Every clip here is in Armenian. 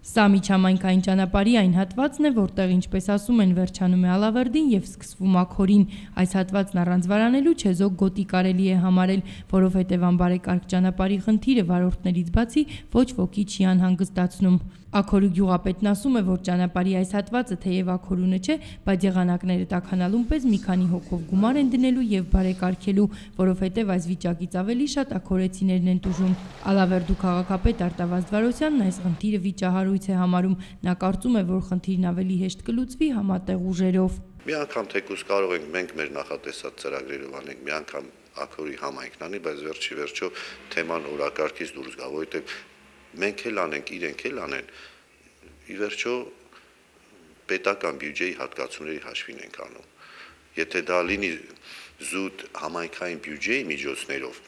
Սա միջհամայնքային ճանապարհի այն հատվածն է, որտեղ, ինչպես ասում են, վերջանում է Ալավերդին եւ սկսվում Աքորին։ Այս հատվածն առանց վարանելու չեզոք գոտի կարելի է համարել, որովհետեւ անբարեկարգ ճանապարհի խնդիրը վարորդներից բացի ոչ ոքի չի անհանգստացնում։ Աքորու գյուղապետն ասում է, որ ճանապարհի այս հատվածը թեև Աքորունը չէ, բայց եղանակները տաքանալուն պես մի քանի հոգով գումար են դնելու եւ բարեկարգելու, որովհետեւ այս վիճակից ավելի շատ աքորեցիներն են տուժում։ Ալավերդու քաղաքապետ Արտավազդ Վարոսյանն այս խնդիրը վիճահարույց է համարում։ Նա կարծում է, որ խնդիրն ավելի հեշտ կլուծվի համատեղ ուժերով։ Մի անգամ թեկուզ կարող ենք մենք մեր նախատեսած ծրագրերով անենք, մի անգամ Աքորի համայնքն անի, բայց վերջի վերջո թեման օրակարգից դուրս գա, որովհետեւ մենք էլ անենք, իրենք էլ անեն, ի վերջո պետական բյուջեի հատկացումների հաշվին ենք անում։ Եթե դա լինի զուտ համայնքային բյուջեի միջոցներով,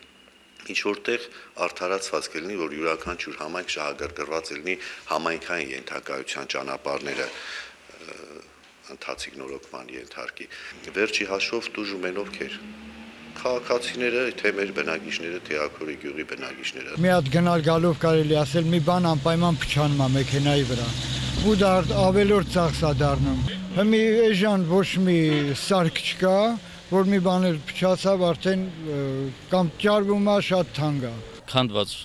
ինչ որտեղ արդարացված կլինի, որ յուրաքանչյուր համայնք շահագրգռված լինի համայնքային ենթակայության ճանապարհները ընթացիկ նորոգման ենթարկի։ Վերջի հաշվով տուժում են ովքեր։ Քաղաքացիները, թե մեր բնակիչները, թե Աքորի գյուղի բնակիչները։ Մի հատ գնալ գալով կարելի ասել մի բան անպայման փչանում է մեքենայի վրա։ Ու դա ավելորդ ծախս է դառնում։ Հիմի էժան ոչ մի սարք չկա, որ մի բան էլ փչացավ, արդեն կամ ճարվում է, շատ թանկ է։ Քանդված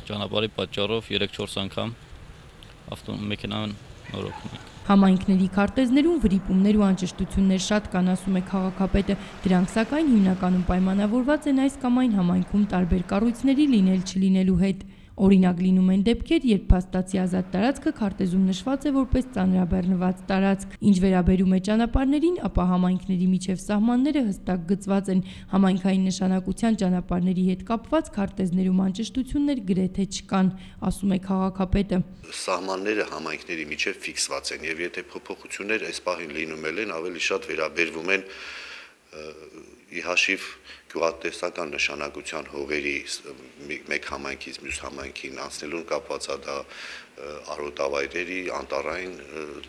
ճանապարհի պատճառով 3-4 անգամ ավտոմեքենան նորոգում ենք։ Համայնքների քարտեզներում վրիպումներ ու անճշտություններ շատ կան, ասում է քաղաքապետը, դրանք սակայն հիմնականում պայմանավորված են այս կամ այն համայնքում տարբեր կառույցների լինել-չլինելու հետ։ Օրինակ լինում են դեպքեր, երբ փաստացի ազատ տարածքը քարտեզում նշված է որպես ծանրաբեռնված տարածք։ Ինչ վերաբերում է ճանապարհներին, ապա համայնքների միջև սահմանները հստակ գծված են։ Համայնքային նշանակության ճանապարհների հետ կապված քարտեզներում անճշտություններ գրեթե չկան, ասում է քաղաքապետը։ Սահմանները համայնքների միջև ֆիքսված են եւ եթե փոփոխություններ այս պահին լինում են, ավելի շատ վերաբերվում են ի հաշիվ գյուղատնտեսական նշանակության հողերի մեկ համայնքից մյուս համայնքին անցնելուն կապված է դա արոտավայրերի, անտառային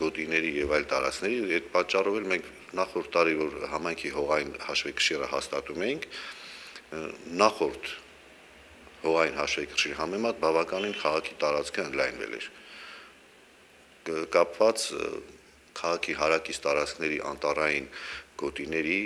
գոտիների եւ այլ տարածքների։ Այդ պատճառով էլ մենք նախորդ տարի որ համայնքի հողային հաշվեկշիռը հաստատում էինք, նախորդ հողային հաշվեկշիռի համեմատ բավականին քաղաքի տարածքը ընդլայնվել էր։ Կապված քաղաքի հարակից տարածքների անտառային գոտիների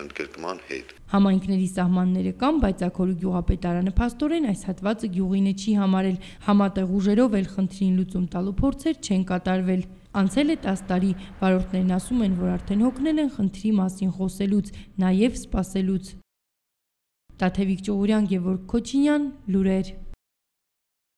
ընդգրկման հետ։ Համայնքների սահմանները կան, բայց Աքորու գյուղապետարանը փաստորեն այս հատվածը գյուղինը չի համարել, համատեղ ուժերով էլ խնդրին լուծում տալու փորձեր չեն կատարվել։ Անցել է 10 տարի, վարորդներն ասում են, որ արդեն հոգնել են խնդրի մասին խոսելուց, նաև սպասելուց։ Տաթևիկ Ճողուրյան, Գևորգ Քոչինյան, լուրեր։